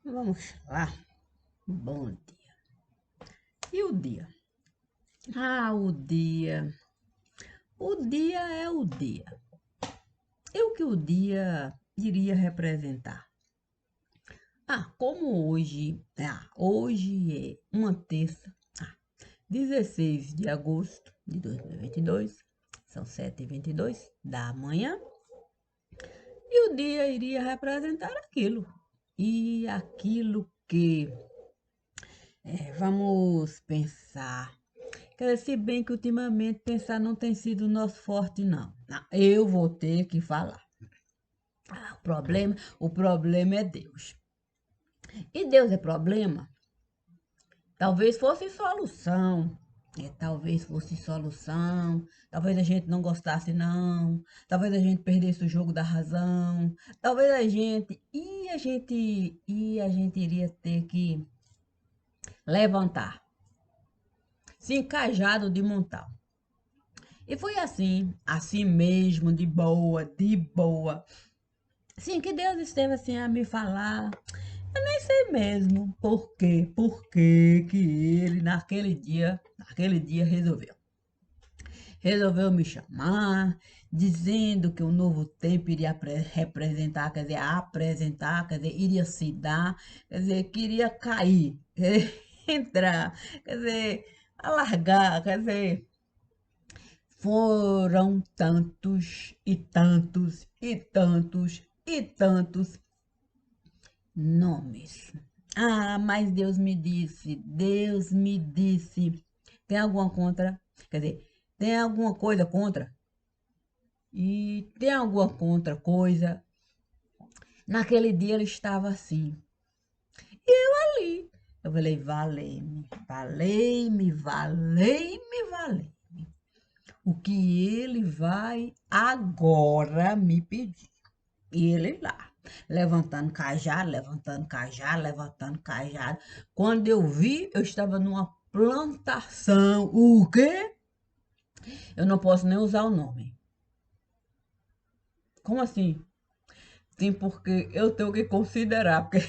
Vamos lá. Bom dia. E o dia? O dia. O dia é o dia. E o que o dia iria representar? Como hoje é uma terça, 16 de agosto de 2022, são 7h22 da manhã, e o dia iria representar aquilo. E aquilo que vamos pensar. Quer dizer, se bem que ultimamente pensar não tem sido o nosso forte, não. Não, eu vou ter que falar. O problema é Deus. E Deus é problema? Talvez fosse solução. Talvez fosse solução. Talvez a gente não gostasse, não. Talvez a gente perdesse o jogo da razão. Talvez a gente. E a gente iria ter que levantar. Se encajado de montar. E foi assim mesmo, de boa, de boa. Sim, que Deus esteve assim a me falar. Eu nem sei mesmo por que que ele naquele dia resolveu me chamar, dizendo que o novo tempo iria representar, quer dizer, apresentar, quer dizer, iria se dar, quer dizer, queria cair, entrar, quer dizer, alargar, quer dizer, foram tantos e tantos e tantos e tantos nomes. Mas Deus me disse, tem alguma contra? Quer dizer, tem alguma coisa contra? E tem alguma contra coisa? Naquele dia ele estava assim, ali. Eu falei, valei-me, valei-me, valei-me, valei. O que ele vai agora me pedir? E ele lá, levantando cajado, levantando cajado, levantando cajado. Quando eu vi, eu estava numa plantação. O quê? Eu não posso nem usar o nome. Como assim? Sim, porque eu tenho que considerar, porque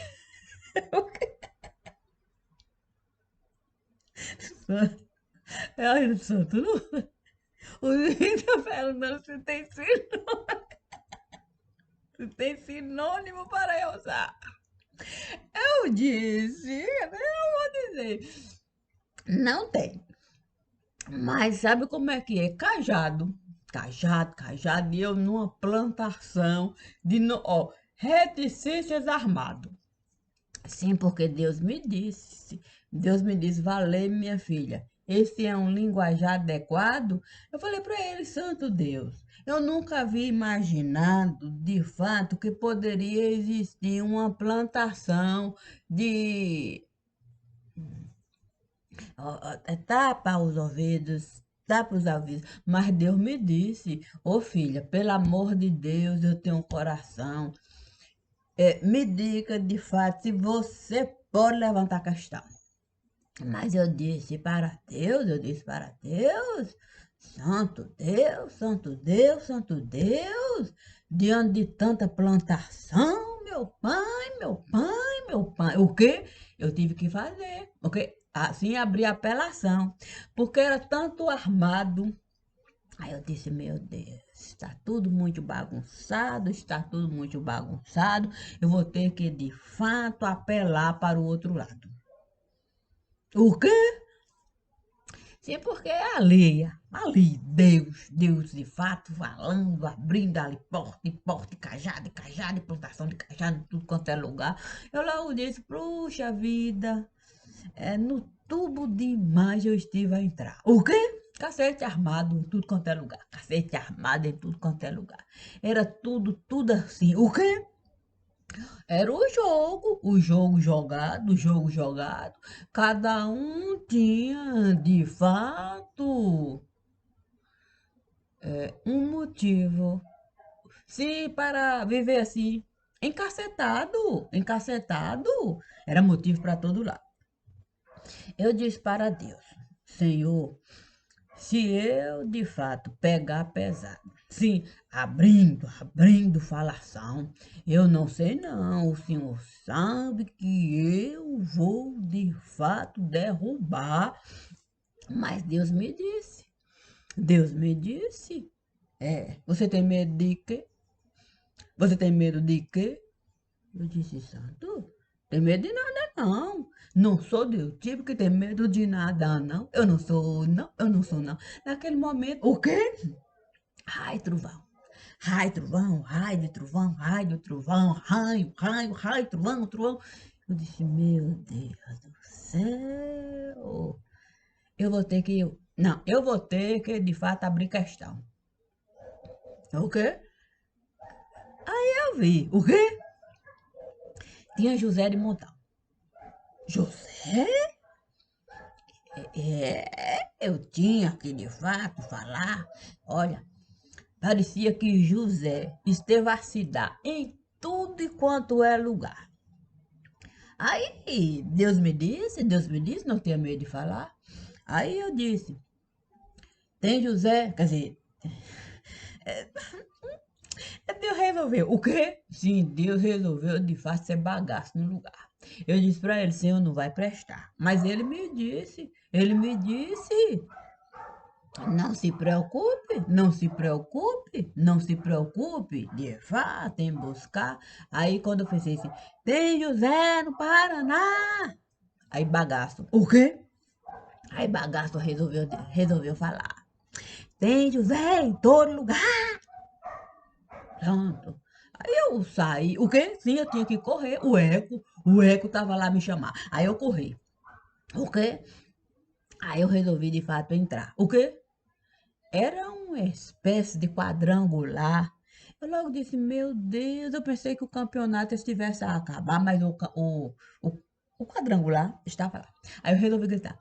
ai, santo, não. O juiz tá perguntando se tem sinônimo para eu usar. Eu disse, eu vou dizer, não tem. Mas sabe como é que é? Cajado, cajado, cajado, e eu numa plantação ó, reticências armado. Sim, porque Deus me disse, valeu, minha filha, esse é um linguajar adequado? Eu falei para ele, santo Deus, eu nunca havia imaginado, de fato, que poderia existir uma plantação de tapa os ouvidos, tapa os ouvidos. Mas Deus me disse, ô filha, pelo amor de Deus, eu tenho um coração. Me diga de fato se você pode levantar a questão. Mas eu disse para Deus, Santo Deus, Santo Deus, diante de tanta plantação, meu pai, meu pai, meu pai, o quê? Eu tive que fazer, porque assim abri a apelação, porque era tanto armado. Aí eu disse, meu Deus, está tudo muito bagunçado, eu vou ter que de fato apelar para o outro lado. O quê? Sim, porque é ali, Deus de fato falando, abrindo ali porta, cajado, e plantação de cajado, tudo quanto é lugar. Eu logo disse, puxa vida, no tubo demais eu estive a entrar. O quê? Cacete armado em tudo quanto é lugar, cacete armado em tudo quanto é lugar. Era tudo assim. O quê? Era o jogo jogado. Cada um tinha, de fato, um motivo. Se para viver assim, encacetado, era motivo para todo lado. Eu disse para Deus, Senhor, Se eu, de fato, pegar pesado, sim, abrindo falação, eu não sei não, o senhor sabe que eu vou, de fato, derrubar, mas Deus me disse, você tem medo de quê? Você tem medo de quê? Eu disse, santo, tem medo de nada não. Não sou do tipo que tem medo de nada não. Eu não sou não, eu não sou não. Naquele momento, o quê? Ai, trovão. Ai, trovão, ai de trovão, ai de trovão, raio, raio, raio, trovão, trovão. Eu disse, meu Deus do céu. Eu vou ter que de fato abrir questão. O quê? Eu vi. O quê? Tinha José de Montão. José? Eu tinha que de fato falar. Olha, parecia que José esteve a se dar em tudo e quanto é lugar. Aí Deus me disse, não tenha medo de falar. Aí eu disse, tem José, quer dizer, Deus resolveu. O quê? Sim, Deus resolveu de fato ser bagaço no lugar. Eu disse para ele, Senhor, não vai prestar. Mas ele me disse, não se preocupe, não se preocupe, não se preocupe, de fato, em buscar. Aí quando eu pensei assim, tem José no Paraná. Aí bagaço, o quê? Aí bagaço resolveu falar. Tem José em todo lugar. Pronto. Aí eu saí. O quê? Sim, eu tinha que correr. O eco tava lá me chamar. Aí eu corri. O quê? Aí eu resolvi de fato entrar. O quê? Era uma espécie de quadrangular. Eu logo disse, meu Deus, eu pensei que o campeonato estivesse a acabar, mas o quadrangular estava lá. Aí eu resolvi gritar,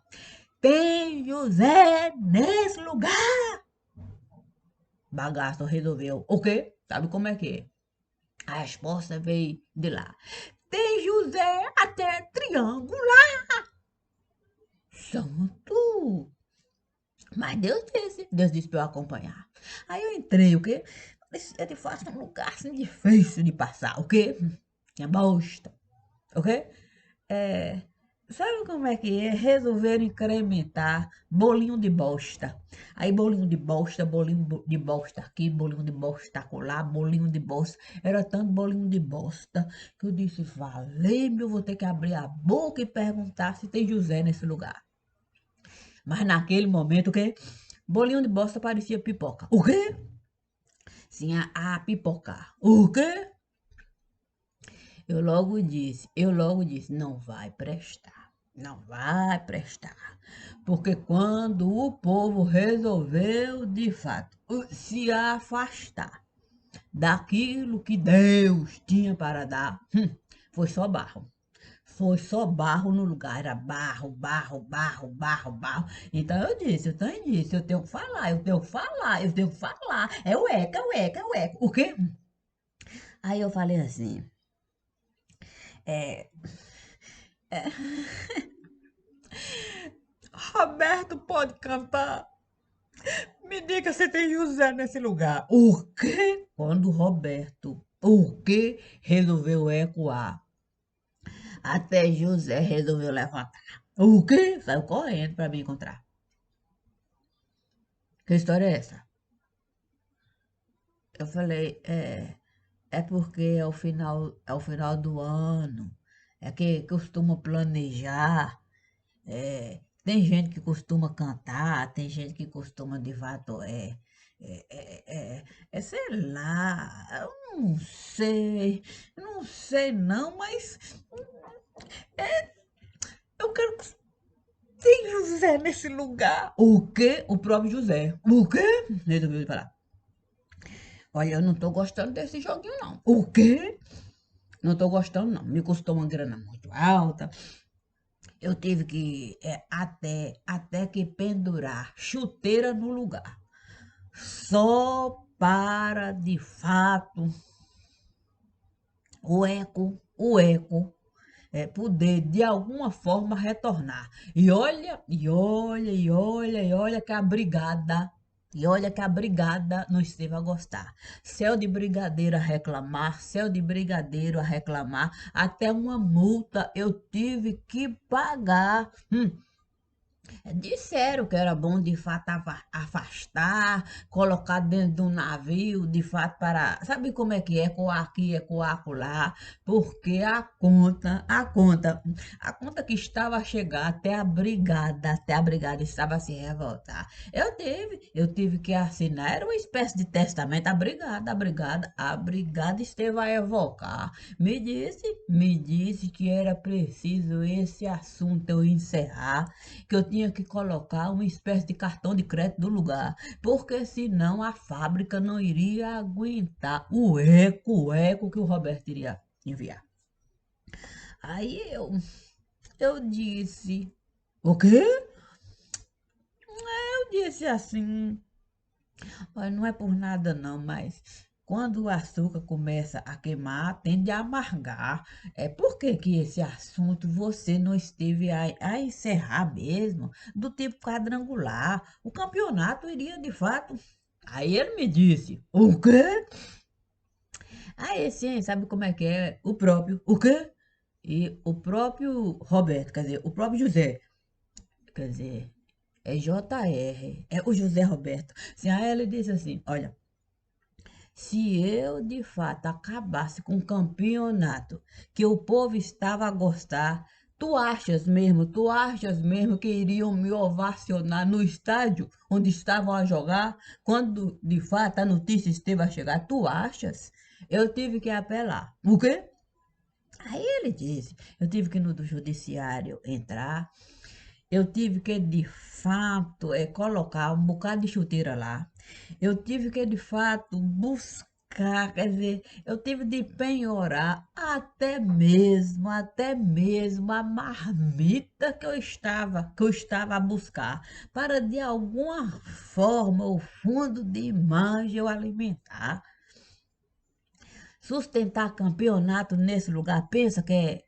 tem José nesse lugar. Bagaço resolveu. O quê? Sabe como é que é? A resposta veio de lá. Tem José até triangular. Santo! Mas Deus disse para eu acompanhar. Aí eu entrei, o quê? Parecia de fato um lugar assim difícil de passar, o quê? Tinha bosta, o quê? É, sabe como é que é? Resolveram incrementar bolinho de bosta. Aí bolinho de bosta aqui, bolinho de bosta acolá, bolinho de bosta. Era tanto bolinho de bosta que eu disse, valeu, eu vou ter que abrir a boca e perguntar se tem José nesse lugar. Mas naquele momento, o quê? Bolinho de bosta parecia pipoca. O quê? Sim, a pipocar. O quê? Eu logo disse, não vai prestar. Não vai prestar. Porque quando o povo resolveu, de fato, se afastar daquilo que Deus tinha para dar, foi só barro. Foi só barro no lugar, era barro, barro, barro, barro, barro. Então eu disse, eu tenho que falar, eu tenho que falar, eu tenho que falar. É o eco, é o eco, é o eco. O quê? Aí eu falei assim, é, Roberto pode cantar? Me diga se tem José nesse lugar. O quê? Quando o quê? Resolveu ecoar. Até José resolveu levantar. O quê? Saiu correndo para me encontrar. Que história é essa? Eu falei, é porque é o final do ano. É que costuma planejar. Tem gente que costuma cantar, tem gente que costuma de fato, sei lá, eu não sei não, mas eu quero que tem José nesse lugar. O quê? O próprio José. O quê? Resolveu falar. Olha, eu não tô gostando desse joguinho não. O quê? Não tô gostando não. Me custou uma grana muito alta. Eu tive que até que pendurar chuteira no lugar. Só para, de fato, o eco poder de alguma forma retornar. E olha, e olha, e olha, e olha que a brigada. E olha que a brigada não esteve a gostar. Céu de brigadeiro a reclamar, céu de brigadeiro a reclamar, até uma multa eu tive que pagar. Disseram que era bom de fato afastar, colocar dentro de um navio, de fato para. Sabe como é que é? Coar aqui, é coar lá, porque a conta que estava a chegar até a brigada estava a se revoltar. Eu tive que assinar, era uma espécie de testamento, a brigada esteve a evocar. Me disse que era preciso esse assunto eu encerrar, que eu tinha que colocar uma espécie de cartão de crédito no lugar, porque senão a fábrica não iria aguentar o eco que o Roberto iria enviar. Aí eu disse, o quê? Eu disse assim, olha, não é por nada não, mas quando o açúcar começa a queimar, tende a amargar. Por que que esse assunto você não esteve a encerrar mesmo, do tipo quadrangular? O campeonato iria de fato. Aí ele me disse, o quê? Aí sim, sabe como é que é? O quê? E o próprio Roberto, quer dizer, o próprio José, quer dizer, é JR, é o José Roberto. Sim, aí ele disse assim, olha, se eu de fato acabasse com o campeonato que o povo estava a gostar, tu achas mesmo que iriam me ovacionar no estádio onde estavam a jogar, quando de fato a notícia esteve a chegar? Tu achas? Eu tive que apelar. O quê? Aí ele disse, eu tive que ir no do judiciário entrar, eu tive que, de fato, colocar um bocado de chuteira lá. Eu tive que, de fato, buscar, quer dizer, eu tive de penhorar até mesmo a marmita que eu estava a buscar, para de alguma forma o fundo de manja eu alimentar. Sustentar campeonato nesse lugar, pensa que é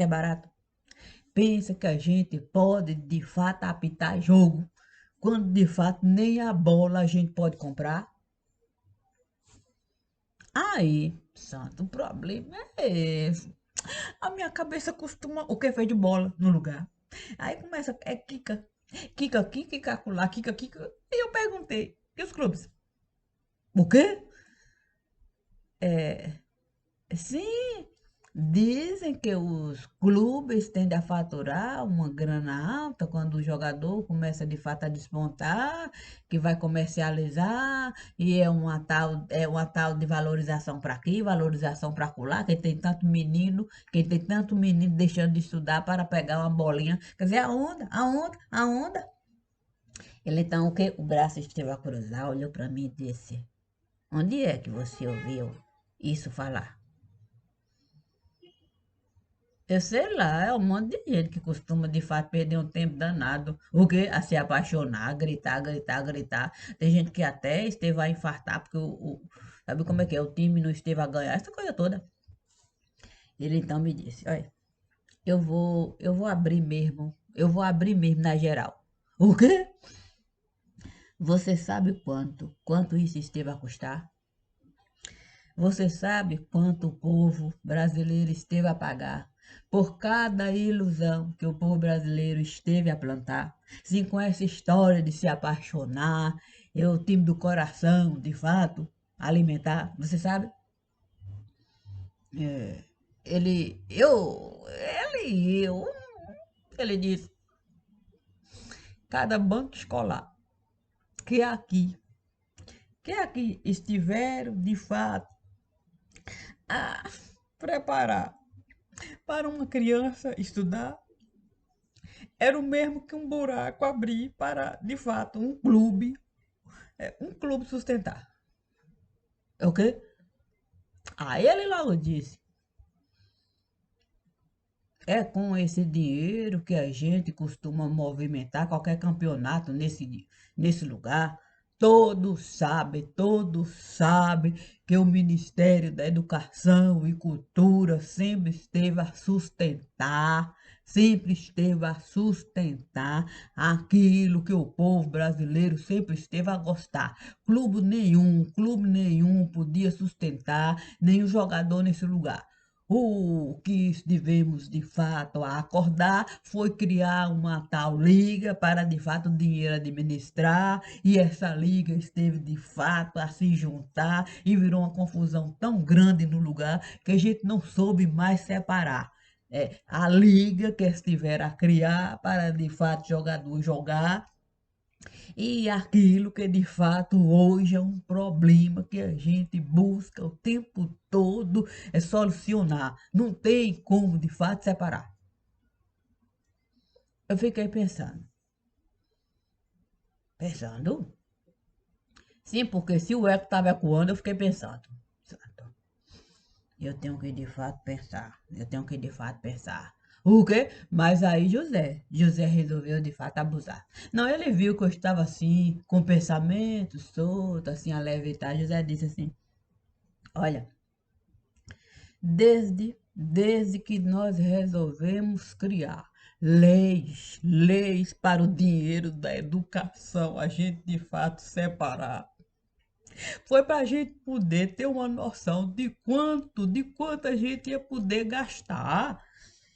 barato. Pensa que a gente pode de fato apitar jogo, quando de fato nem a bola a gente pode comprar. Aí, santo, o problema é esse. A minha cabeça costuma. O que fez de bola no lugar? Aí começa, Kika. Kika aqui, Kika acolá, Kika, Kika. E eu perguntei, e os clubes? O quê? Sim, dizem que os clubes tendem a faturar uma grana alta quando o jogador começa de fato a despontar, que vai comercializar, e é uma tal de valorização para aqui, valorização para acolá, quem tem tanto menino deixando de estudar para pegar uma bolinha. Quer dizer, a onda. Ele então, o que? O braço esteve a cruzar, olhou para mim e disse, onde é que você ouviu isso falar? Eu sei lá, é um monte de gente que costuma de fato perder um tempo danado. O quê? A se apaixonar, gritar, gritar, gritar. Tem gente que até esteve a infartar porque sabe como é que é? O time não esteve a ganhar, essa coisa toda. Ele então me disse, olha, eu vou abrir mesmo na geral. O quê? Você sabe quanto isso esteve a custar? Você sabe quanto o povo brasileiro esteve a pagar por cada ilusão que o povo brasileiro esteve a plantar? Sim, com essa história de se apaixonar, o time do coração, de fato, alimentar, você sabe? É, ele disse, cada banco escolar que aqui, estiveram de fato a preparar para uma criança estudar, era o mesmo que um buraco abrir para, de fato, um clube sustentar. Ok? Aí ele logo disse, é com esse dinheiro que a gente costuma movimentar qualquer campeonato nesse lugar. Todos sabem que o Ministério da Educação e Cultura sempre esteve a sustentar aquilo que o povo brasileiro sempre esteve a gostar. Clube nenhum podia sustentar nenhum jogador nesse lugar. O que devemos de fato acordar foi criar uma tal liga para de fato o dinheiro administrar, e essa liga esteve de fato a se juntar e virou uma confusão tão grande no lugar que a gente não soube mais separar. A liga que estiver a criar para de fato jogador jogar, e aquilo que de fato hoje é um problema que a gente busca o tempo todo é solucionar. Não tem como de fato separar. Eu fiquei pensando. Sim, porque se o eco estava ecoando, eu fiquei pensando. Santo, eu tenho que de fato pensar. Eu tenho que de fato pensar. O quê? Mas aí José resolveu de fato abusar. Não, ele viu que eu estava assim, com pensamentos soltos, assim, a levitar. José disse assim: olha, desde que nós resolvemos criar leis para o dinheiro da educação, a gente de fato separar. Foi para a gente poder ter uma noção de quanto a gente ia poder gastar.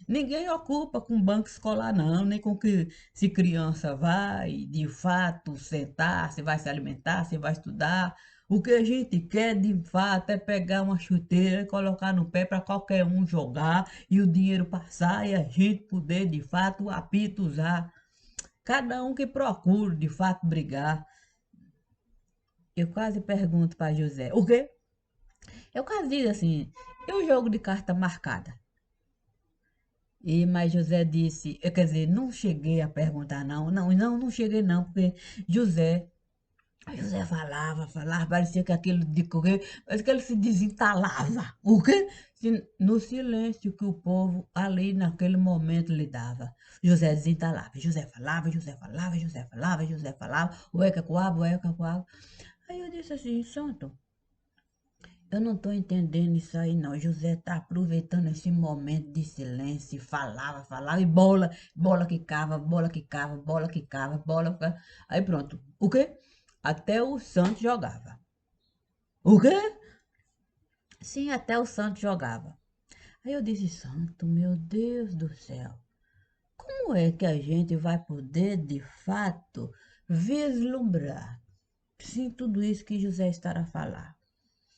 Ninguém ocupa com banco escolar, não, nem com que se criança vai, de fato, sentar, se vai se alimentar, se vai estudar. O que a gente quer, de fato, é pegar uma chuteira e colocar no pé para qualquer um jogar e o dinheiro passar e a gente poder, de fato, o apito usar. Cada um que procure, de fato, brigar. Eu quase pergunto para José, o quê? Eu quase digo assim, e o jogo de carta marcada? Mas José disse, quer dizer, não cheguei a perguntar, não cheguei não, porque José, José falava, parecia que aquilo de correr, parece que ele se desentalava, o quê? No silêncio que o povo ali naquele momento lhe dava. José desentalava, José falava, o eca coava, o eca coava. Aí eu disse assim, santo, eu não estou entendendo isso aí, não. José está aproveitando esse momento de silêncio, falava, e bola que cava, bola que cava, bola que cava, bola que cava. Aí pronto. O quê? Até o Santos jogava. O quê? Sim, até o Santos jogava. Aí eu disse, santo, meu Deus do céu, como é que a gente vai poder, de fato, vislumbrar, sim, tudo isso que José está a falar?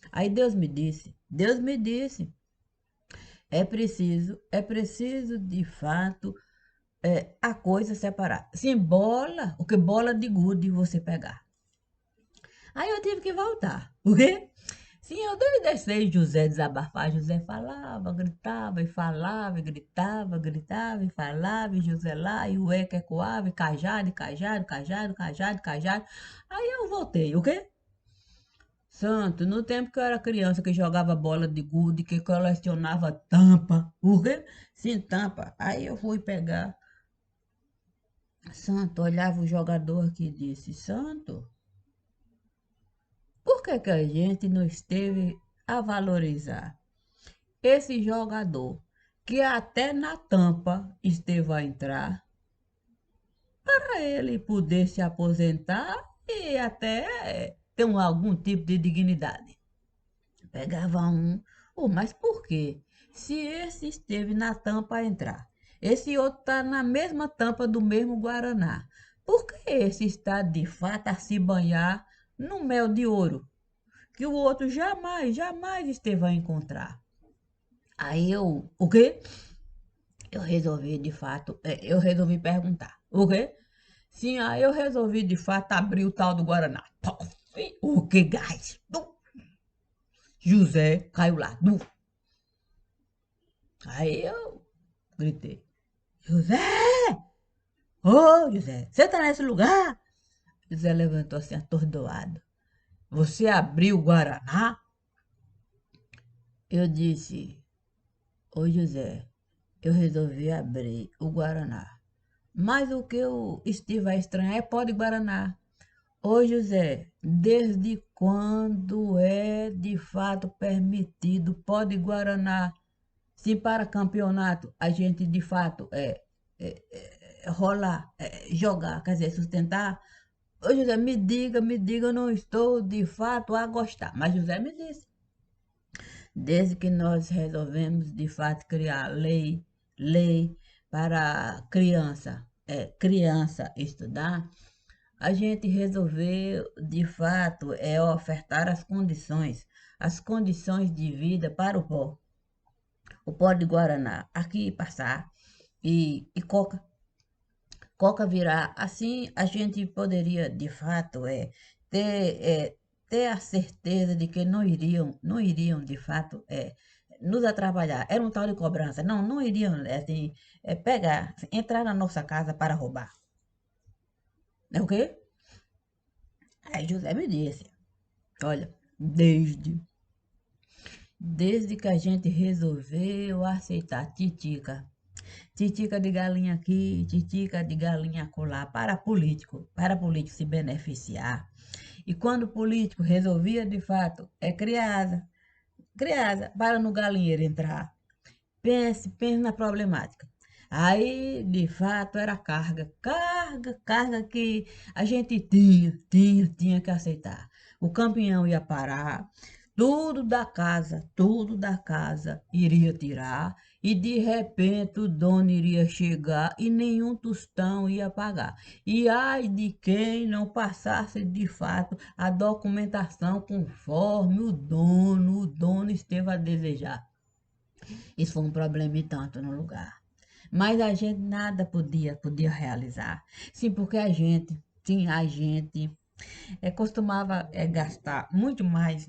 Aí Deus me disse, é preciso de fato a coisa separar. Sim, bola, o que bola de gude você pegar. Aí eu tive que voltar. O quê? Sim, eu deixei José desabafar. José falava, gritava e falava, e gritava e falava, e José lá, e o eco ecoava, e cajado, e cajado, cajado, cajado, cajado. Aí eu voltei, o quê? Santo, no tempo que eu era criança, que jogava bola de gude, que colecionava tampa, o quê? Sim, tampa. Aí eu fui pegar. Santo, olhava o jogador aqui e disse, Santo, por que que a gente não esteve a valorizar esse jogador que até na tampa esteve a entrar para ele poder se aposentar e até ter algum tipo de dignidade? Pegava um. Oh, mas por quê? Se esse esteve na tampa a entrar, esse outro está na mesma tampa do mesmo Guaraná, por que esse está de fato a se banhar no mel de ouro, que o outro jamais esteve a encontrar? Aí o quê? Eu resolvi de fato, eu resolvi perguntar. O quê? Sim, aí eu resolvi de fato abrir o tal do Guaraná. Tof, o que gás? José caiu lá. Aí eu gritei, José! Ô, José, você tá nesse lugar? José levantou assim, atordoado. Você abriu o Guaraná? Eu disse, ô José, eu resolvi abrir o Guaraná. Mas o que eu estive a estranhar é pó de Guaraná. Ô José, desde quando é de fato permitido, pode Guaraná, se para campeonato a gente de fato rolar, jogar, quer dizer, sustentar? Ô José, me diga, eu não estou de fato a gostar. Mas José me disse, desde que nós resolvemos de fato criar lei para criança estudar, a gente resolveu de fato ofertar as condições de vida para o pó de Guaraná, aqui passar e Coca virar. Assim a gente poderia de fato ter a certeza de que não iriam de fato nos atrapalhar. Era um tal de cobrança. Não, não iriam assim, pegar, entrar na nossa casa para roubar. É o quê? Aí José me disse, olha, desde que a gente resolveu aceitar titica de galinha aqui, titica de galinha acolá, para político se beneficiar. E quando o político resolvia de fato, criança, para no galinheiro entrar. Pense na problemática. Aí, de fato, era carga que a gente tinha que aceitar. O campeão ia parar, tudo da casa iria tirar, e de repente o dono iria chegar e nenhum tostão ia pagar. E ai de quem não passasse de fato a documentação conforme o dono esteve a desejar. Isso foi um problema e tanto no lugar. Mas a gente nada podia realizar. Sim, porque sim, a gente costumava gastar muito mais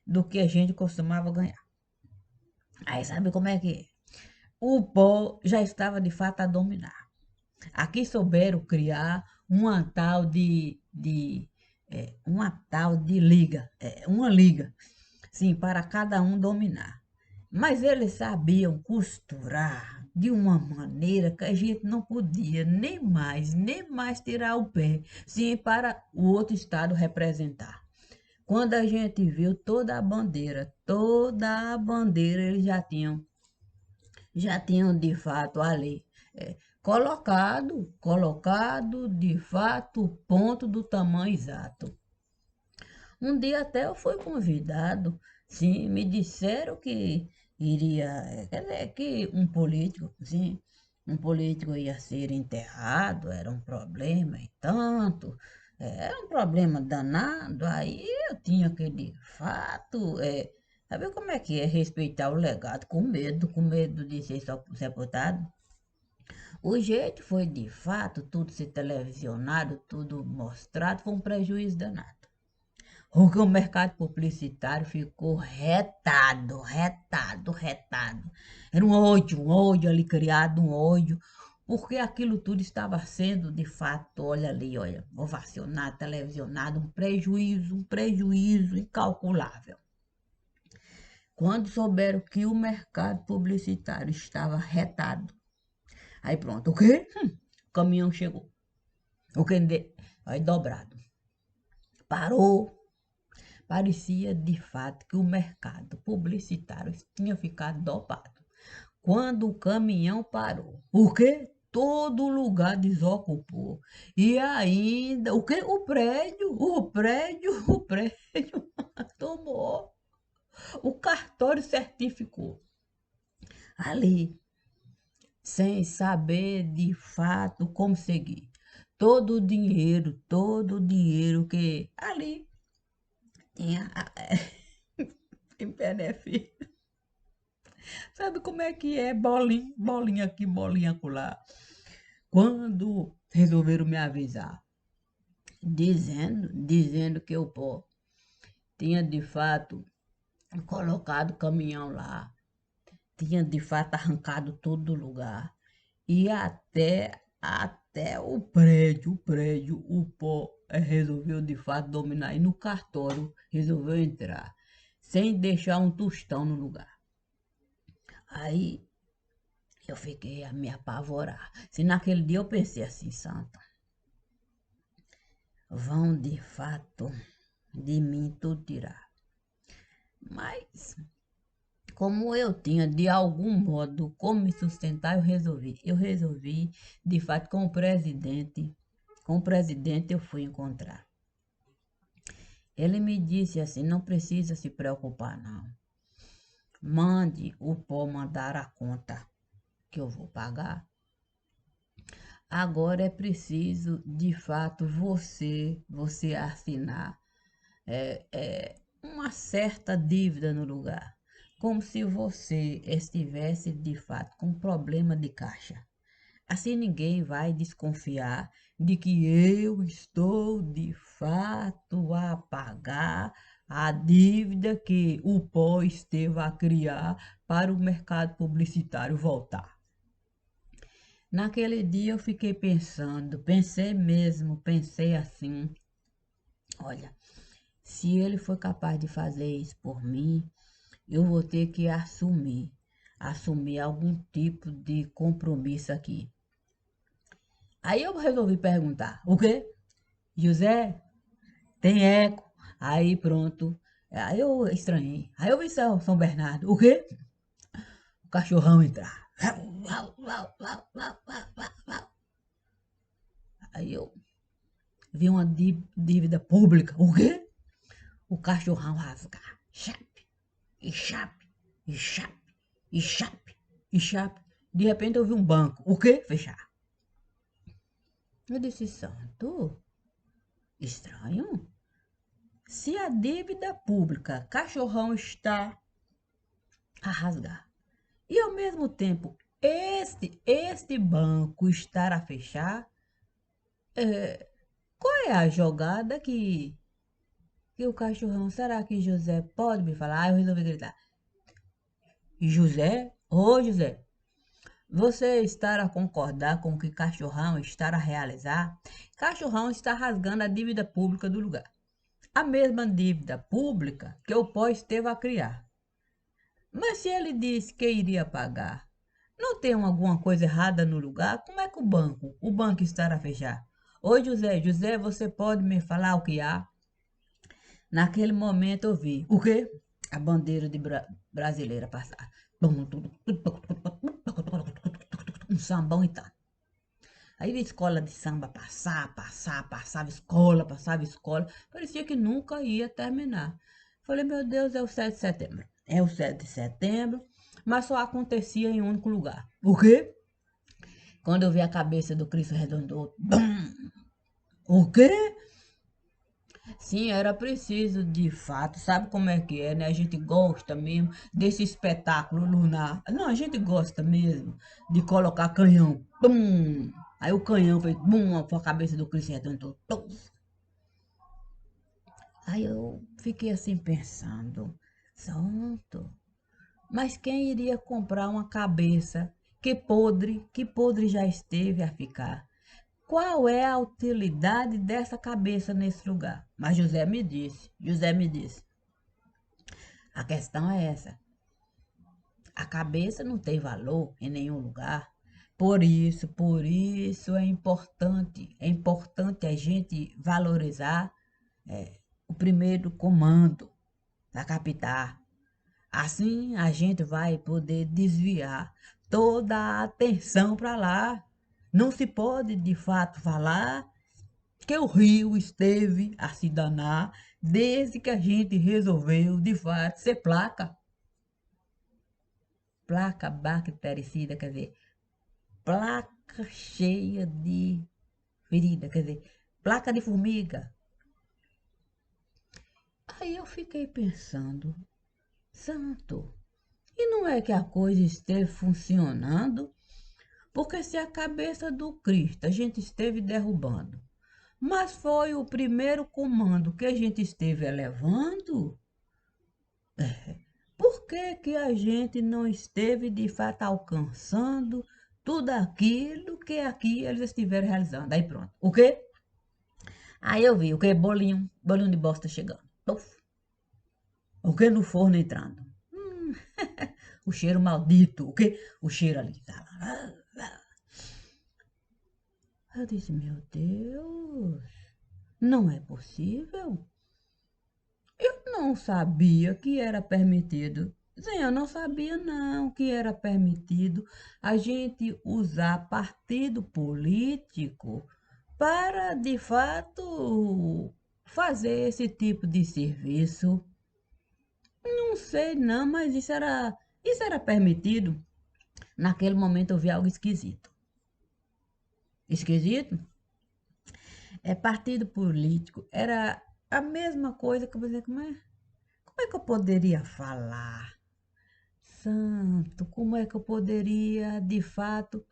do que a gente costumava ganhar. Aí sabe como é que é? O pó já estava de fato a dominar. Aqui souberam criar uma tal de liga, uma liga, sim, para cada um dominar. Mas eles sabiam costurar de uma maneira que a gente não podia nem mais tirar o pé, sim, para o outro estado representar. Quando a gente viu toda a bandeira eles já tinham de fato ali colocado de fato o ponto do tamanho exato. Um dia até eu fui convidado, sim, me disseram que quer dizer, que um político ia ser enterrado, era um problema e tanto, era um problema danado, aí eu tinha que, de fato, saber como é que é respeitar o legado, com medo de ser sepultado. O jeito foi, de fato, tudo ser televisionado, tudo mostrado, foi um prejuízo danado. Porque o mercado publicitário ficou retado. Era um ódio ali criado, um ódio, porque aquilo tudo estava sendo, de fato, olha ali, olha, ovacionado, televisionado, um prejuízo incalculável. Quando souberam que o mercado publicitário estava retado, aí pronto, o quê? O caminhão chegou. O que? Aí dobrado. Parou. Parecia de fato que o mercado publicitário tinha ficado dopado. Quando o caminhão parou, o quê? Todo lugar desocupou. E ainda, o quê? O prédio tomou. O cartório certificou. Ali, sem saber de fato como seguir. Todo o dinheiro que ali tinha em benefício. Sabe como é que é? Bolinha aqui, bolinha acolá. Quando resolveram me avisar, dizendo que o pó tinha de fato colocado o caminhão lá, tinha de fato arrancado todo o lugar, e até o pó resolveu de fato dominar, e no cartório resolveu entrar, sem deixar um tostão no lugar. Aí eu fiquei a me apavorar. Se naquele dia eu pensei assim, santa, vão de fato de mim tudo tirar. Mas, como eu tinha de algum modo como me sustentar, eu resolvi, de fato, com o presidente eu fui encontrar. Ele me disse assim, não precisa se preocupar não. Mande o pó mandar a conta que eu vou pagar. Agora é preciso, de fato, você assinar uma certa dívida no lugar, como se você estivesse, de fato, com problema de caixa. Assim ninguém vai desconfiar de que eu estou, de fato, a pagar a dívida que o pó esteve a criar para o mercado publicitário voltar. Naquele dia eu fiquei pensando, pensei assim, olha, se ele foi capaz de fazer isso por mim, eu vou ter que assumir algum tipo de compromisso aqui. Aí eu resolvi perguntar, o quê? José, tem eco? Aí pronto, aí eu estranhei. Aí eu vi São Bernardo, o quê? O cachorrão entrar. Aí eu vi uma dívida pública, o quê? O cachorrão rasgar. Chape, e chape, e chape, e chape, e chape. De repente eu vi um banco. O quê? Fechar. Eu disse, santo, estranho. Se a dívida pública, cachorrão está a rasgar. E ao mesmo tempo, este banco estar a fechar, qual é a jogada que o cachorrão, será que José pode me falar? Eu resolvi gritar. José? Ô José, você está a concordar com o que Cachorrão está a realizar? Cachorrão está rasgando a dívida pública do lugar. A mesma dívida pública que o pó esteve a criar. Mas se ele disse que iria pagar, não tem alguma coisa errada no lugar? Como é que o banco está a fechar? Oi José, você pode me falar o que há? Naquele momento eu vi, o quê? A bandeira brasileira passar. Um sambão e tal. Aí a escola de samba passava escola. Parecia que nunca ia terminar. Falei, meu Deus, é o 7 de setembro. É o 7 de setembro, mas só acontecia em um único lugar. O quê? Quando eu vi a cabeça do Cristo Redentor. Bum! O quê? Sim, era preciso de fato. Sabe como é que é, né? A gente gosta mesmo desse espetáculo lunar. Não, a gente gosta mesmo de colocar canhão. Pum! Aí o canhão fez bum, foi a cabeça do Cristo Redentor. Tum. Aí eu fiquei assim pensando, santo, mas quem iria comprar uma cabeça que podre já esteve a ficar? Qual é a utilidade dessa cabeça nesse lugar? Mas José me disse, a questão é essa. A cabeça não tem valor em nenhum lugar. Por isso é importante a gente valorizar o primeiro comando da capital. Assim a gente vai poder desviar toda a atenção para lá. Não se pode de fato falar que o rio esteve a se danar desde que a gente resolveu de fato ser placa bactericida, quer dizer, placa cheia de ferida, quer dizer, placa de formiga. Aí eu fiquei pensando, santo, e não é que a coisa esteve funcionando? Porque se a cabeça do Cristo a gente esteve derrubando, mas foi o primeiro comando que a gente esteve elevando, por que que a gente não esteve de fato alcançando tudo aquilo que aqui eles estiveram realizando? Aí pronto. O quê? Aí eu vi o quê? Bolinho de bosta chegando. Puf. O quê? No forno entrando. O cheiro maldito. O quê? O cheiro ali. Eu disse, meu Deus. Não é possível. Eu não sabia que era permitido. Sim, eu não sabia não que era permitido a gente usar partido político para, de fato, fazer esse tipo de serviço. Não sei não, mas isso era permitido. Naquele momento eu vi algo esquisito. Esquisito? É partido político. Era a mesma coisa que eu vou dizer, como é que eu poderia falar? Santo, como é que eu poderia, de fato,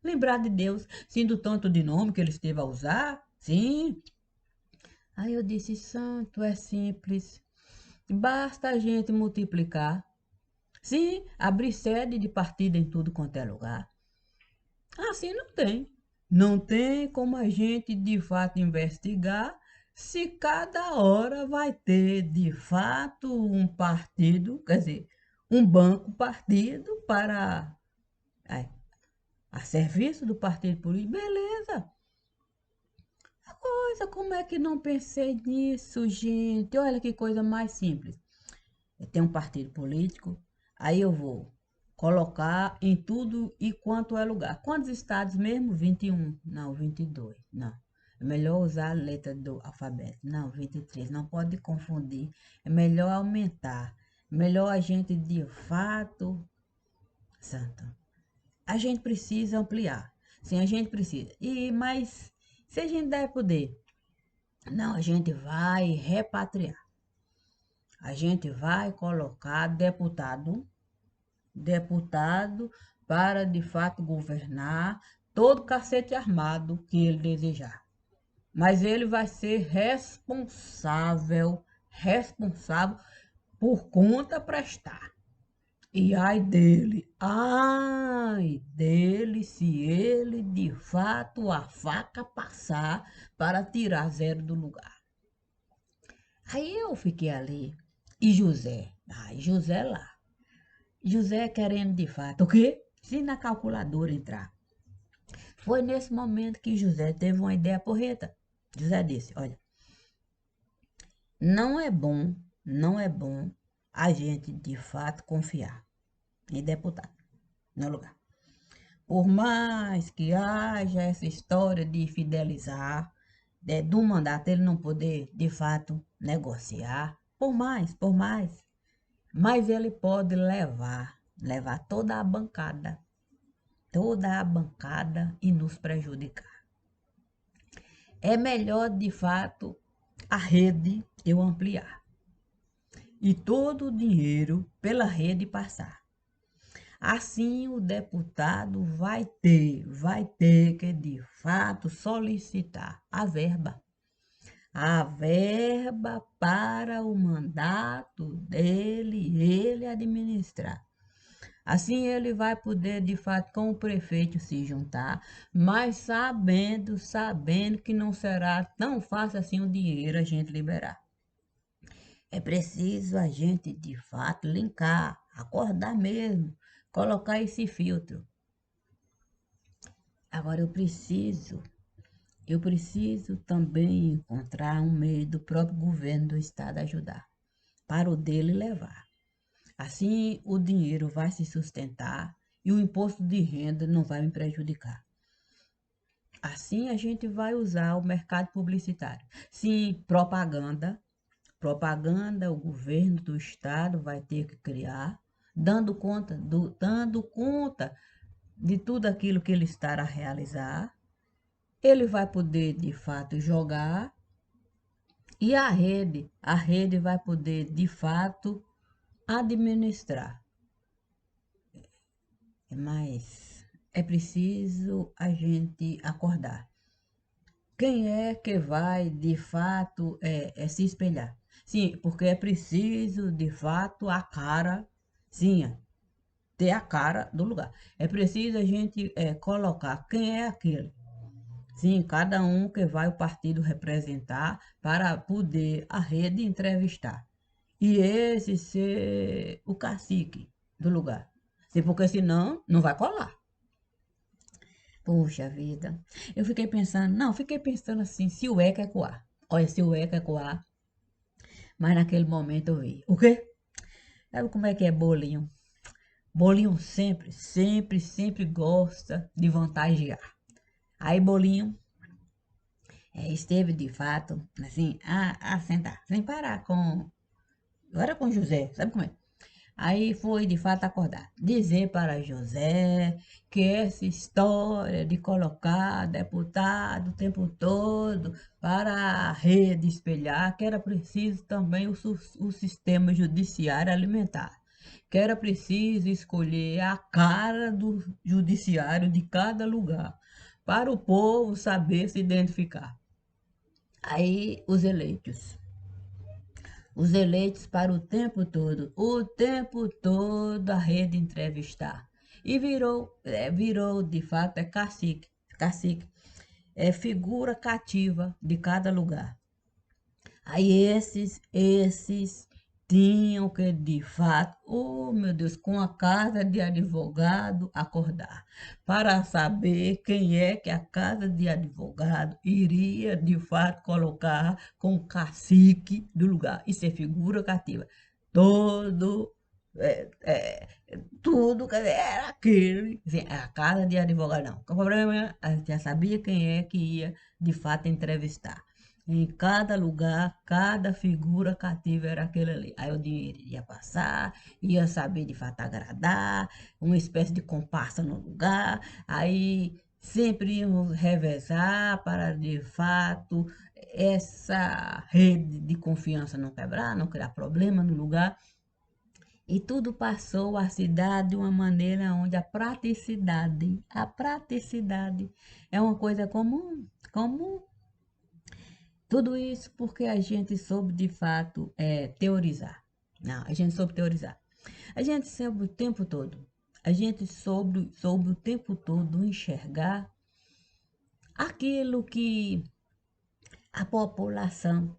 lembrar de Deus, sim, do tanto de nome que ele esteve a usar? Sim. Aí eu disse, santo, é simples. Basta a gente multiplicar. Sim, abrir sede de partido em tudo quanto é lugar. Assim não tem. Não tem como a gente de fato investigar se cada hora vai ter de fato um partido, quer dizer, um banco partido para é, a serviço do partido político. Beleza. Coisa, como é que não pensei nisso, gente? Olha que coisa mais simples. Eu tenho um partido político, aí eu vou colocar em tudo e quanto é lugar. Quantos estados mesmo? 21. Não, 22. Não. É melhor usar a letra do alfabeto. Não, 23. Não pode confundir. É melhor aumentar. É melhor a gente de fato, santo. A gente precisa ampliar. Sim, a gente precisa. Mas se a gente der poder, não, a gente vai repatriar. A gente vai colocar deputado para de fato governar todo cacete armado que ele desejar. Mas ele vai ser responsável por conta prestar. E ai dele, se ele de fato a faca passar para tirar zero do lugar. Aí eu fiquei ali. E José? Ai, José lá. José querendo de fato, o quê? Se na calculadora entrar. Foi nesse momento que José teve uma ideia porreta. José disse, olha, não é bom, não é bom a gente de fato confiar em deputado no lugar. Por mais que haja essa história de fidelizar, do mandato ele não poder de fato negociar, por mais, mas ele pode levar toda a bancada e nos prejudicar. É melhor, de fato, a rede eu ampliar e todo o dinheiro pela rede passar. Assim, o deputado vai ter que, de fato, solicitar a verba para o mandato dele, ele administrar. Assim ele vai poder, de fato, com o prefeito se juntar, mas sabendo que não será tão fácil assim o dinheiro a gente liberar. É preciso a gente, de fato, linkar, acordar mesmo, colocar esse filtro. Agora eu preciso também encontrar um meio do próprio governo do estado ajudar, para o dele levar. Assim, o dinheiro vai se sustentar e o imposto de renda não vai me prejudicar. Assim, a gente vai usar o mercado publicitário. Sim, propaganda, o governo do estado vai ter que criar, dando conta de tudo aquilo que ele está a realizar. Ele vai poder, de fato, jogar e a rede vai poder, de fato, administrar. Mas é preciso a gente acordar. Quem é que vai, de fato, se espelhar? Sim, porque é preciso, de fato, a cara, sim, ter a cara do lugar. É preciso a gente colocar quem é aquele. Sim, cada um que vai o partido representar para poder a rede entrevistar. E esse ser o cacique do lugar. Sim, porque senão não vai colar. Poxa vida. Eu fiquei pensando, não, fiquei pensando assim, se o eco ecoar. Olha, se o eco ecoar, mas naquele momento eu vi. O quê? Sabe como é que é bolinho? Bolinho sempre, sempre, sempre gosta de vantagear. Aí Bolinho esteve de fato, assim, a sentar, sem parar com. Agora com José, sabe como é? Aí foi de fato acordar. Dizer para José que essa história de colocar deputado o tempo todo para a rede espelhar, que era preciso também o sistema judiciário alimentar. Que era preciso escolher a cara do judiciário de cada lugar, para o povo saber se identificar. Aí os eleitos para o tempo todo a rede entrevistar. E virou de fato, cacique, é figura cativa de cada lugar. Aí esses tinham que, de fato, oh meu Deus, com a casa de advogado acordar, para saber quem é que a casa de advogado iria, de fato, colocar com cacique do lugar. Isso é figura cativa. Todo, é, é, tudo, quer dizer, era aquele, assim, a casa de advogado, não. O problema é, a gente já sabia quem é que ia, de fato, entrevistar. Em cada lugar, cada figura cativa era aquele ali. Aí o dinheiro ia passar, ia saber de fato agradar, uma espécie de comparsa no lugar. Aí sempre íamos revezar para de fato essa rede de confiança não quebrar, não criar problema no lugar. E tudo passou a se dar de uma maneira onde a praticidade é uma coisa comum, comum. Tudo isso porque a gente soube de fato teorizar. Não, a gente soube teorizar. A gente soube o tempo todo. A gente soube o tempo todo enxergar aquilo que a população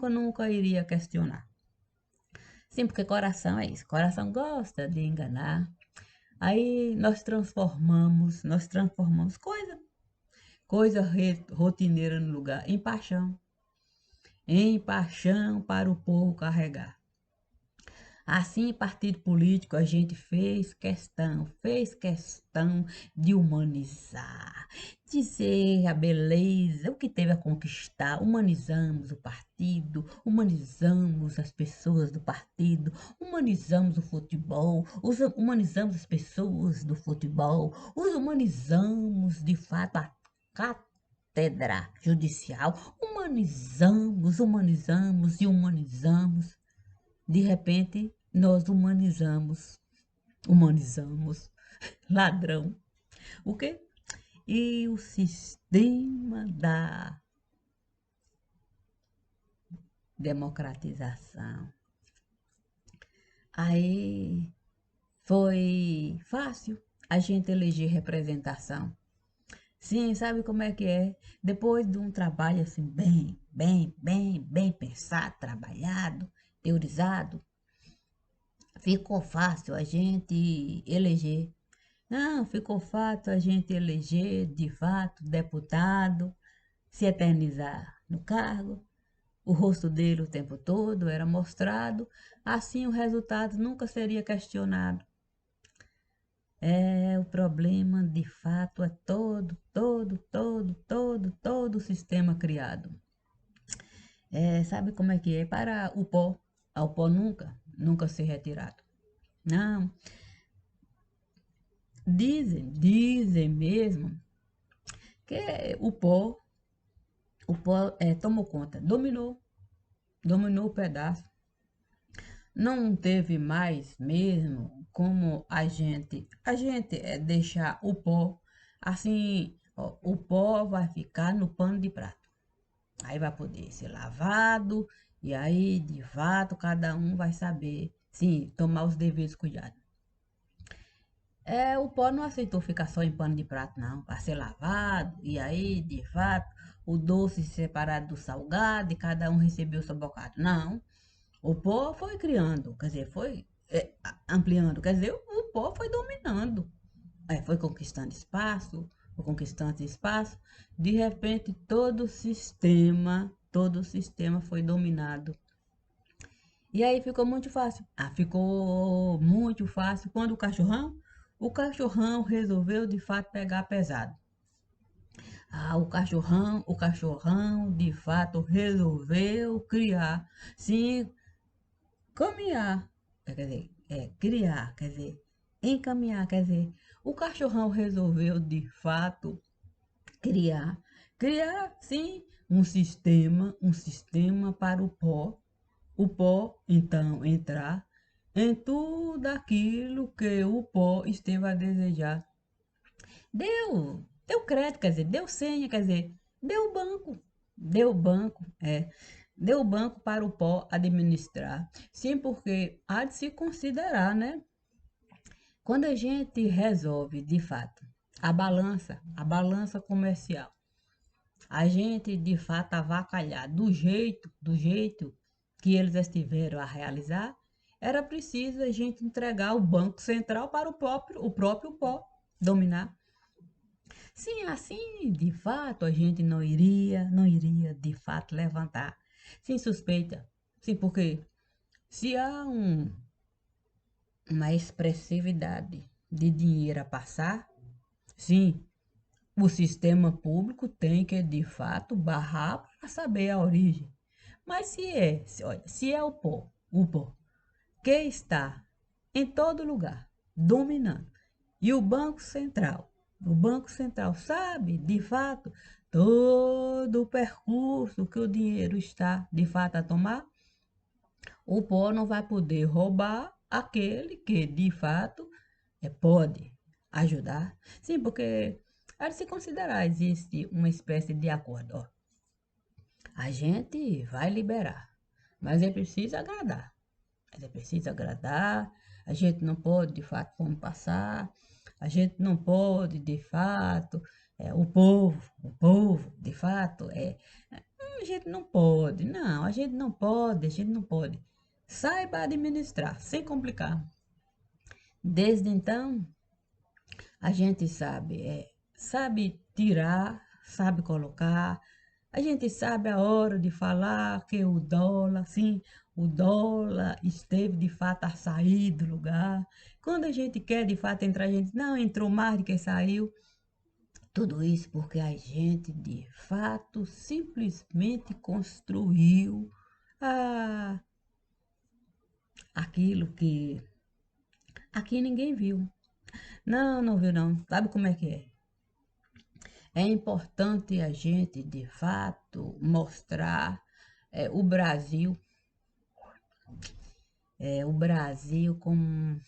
nunca iria questionar. Sim, porque coração é isso. Coração gosta de enganar. Aí nós transformamos coisa rotineira no lugar, em paixão para o povo carregar. Assim, partido político, a gente fez questão de humanizar, dizer a beleza, o que teve a conquistar. Humanizamos o partido, humanizamos as pessoas do partido, humanizamos o futebol, humanizamos as pessoas do futebol, os humanizamos de fato a cátedra judicial, humanizamos e humanizamos. De repente, nós humanizamos ladrão. O quê? E o sistema da democratização. Aí foi fácil a gente eleger representação. Sim, sabe como é que é? Depois de um trabalho assim bem pensado, trabalhado, teorizado, ficou fácil a gente eleger. Não, ficou fácil a gente eleger, de fato, deputado, se eternizar no cargo. O rosto dele o tempo todo era mostrado, assim o resultado nunca seria questionado. O problema, de fato, é todo o sistema criado. Sabe como é que é? Para o pó nunca ser retirado. Não, dizem mesmo que o pó tomou conta, dominou o pedaço. Não teve mais mesmo como a gente deixar o pó assim, ó, o pó vai ficar no pano de prato. Aí vai poder ser lavado e aí de fato cada um vai saber, sim, tomar os devidos cuidados. O pó não aceitou ficar só em pano de prato, não, para ser lavado. E aí, de fato, o doce separado do salgado e cada um recebeu o seu bocado. Não, o pó foi criando, quer dizer, foi ampliando, quer dizer, o pó foi dominando, foi conquistando espaço, foi conquistando espaço, de repente todo o sistema foi dominado. E aí ficou muito fácil. Ficou muito fácil quando o cachorrão resolveu de fato pegar pesado. O cachorrão de fato resolveu criar, sim, caminhar, quer dizer, criar, quer dizer, encaminhar, quer dizer, o cachorrão resolveu de fato criar, sim, um sistema para o pó então entrar em tudo aquilo que o pó esteve a desejar. Deu crédito, quer dizer, deu senha, quer dizer, deu banco, deu banco, deu banco para o pó administrar. Sim, porque há de se considerar, né? Quando a gente resolve, de fato, a balança comercial, a gente de fato avacalhar do jeito que eles estiveram a realizar, era preciso a gente entregar o Banco Central para o próprio pó dominar. Sim, assim, de fato, a gente não iria, de fato, levantar. Sem suspeita. Sim, porque se há uma expressividade de dinheiro a passar, sim, o sistema público tem que, de fato, barrar para saber a origem. Mas olha, se é o pó que está em todo lugar, dominando, e o Banco Central sabe, de fato, todo o percurso que o dinheiro está, de fato, a tomar, o pó não vai poder roubar aquele que, de fato, pode ajudar. Sim, porque, a se considerar, existe uma espécie de acordo. Ó, a gente vai liberar, mas é preciso agradar. É preciso agradar, a gente não pode, de fato, como passar, a gente não pode, de fato, o povo, de fato, a gente não pode, não, a gente não pode. Saiba administrar, sem complicar. Desde então, a gente sabe tirar, sabe colocar, a gente sabe a hora de falar que o dólar, sim, o dólar esteve de fato a sair do lugar. Quando a gente quer de fato entrar, a gente não entrou mais do que saiu. Tudo isso porque a gente de fato simplesmente construiu ah, aquilo que aqui ninguém viu. Não, não viu não. Sabe como é que é? É importante a gente, de fato, mostrar o Brasil, o Brasil como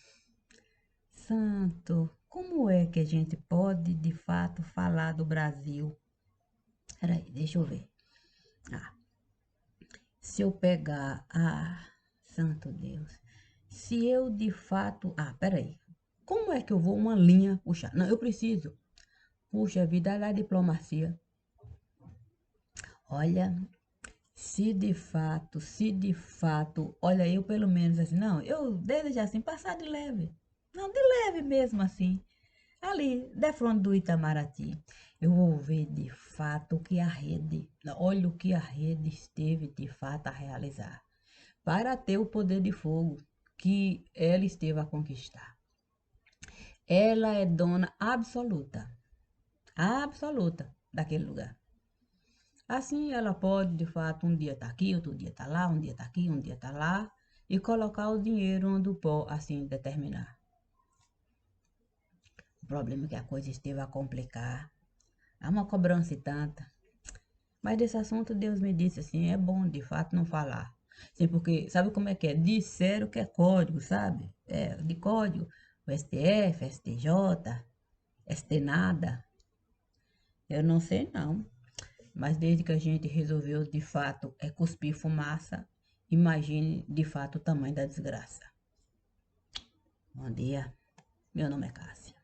santo. Como é que a gente pode, de fato, falar do Brasil? Peraí, deixa eu ver. Ah, se eu pegar, santo Deus, se eu de fato, peraí, como é que eu vou uma linha puxar? Não, eu preciso. Puxa vida, da diplomacia. Olha, se de fato, olha, eu pelo menos assim, não, eu desejo assim, passar de leve. Não, de leve mesmo assim. Ali, de frente do Itamaraty, eu vou ver de fato o que a rede, olha o que a rede esteve de fato a realizar. Para ter o poder de fogo que ela esteve a conquistar. Ela é dona absoluta daquele lugar. Assim, ela pode, de fato, um dia tá aqui, outro dia tá lá, um dia tá aqui, um dia tá lá, e colocar o dinheiro onde o pó, assim, determinar. O problema é que a coisa esteve a complicar. Há uma cobrança e tanta. Mas desse assunto, Deus me disse assim, é bom, de fato, não falar. Sim, porque, sabe como é que é? Disseram que é código, sabe? É, de código. O STF, STJ, ST nada. Eu não sei, não. Mas desde que a gente resolveu, de fato, cuspir fumaça, imagine, de fato, o tamanho da desgraça. Bom dia, meu nome é Cássia.